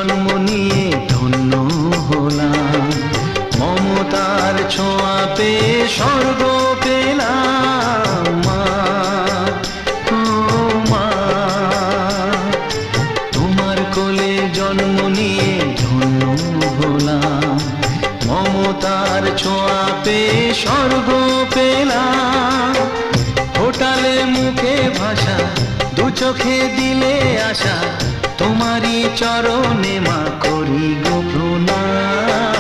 জন্ম নিয়ে ধন্য হলাম, মমতার ছোঁয়া পেয়ে স্বর্গ পেলাম। মা, ও মা, তোমার কোলে জন্ম নিয়ে ধন্য হলাম, মমতার ছোঁয়া পেয়ে স্বর্গ পেলাম। ফোটালে মুখে ভাষা, দু চোখে দিলে আশা, তোমারই চরণে মা করি গো প্রণাম।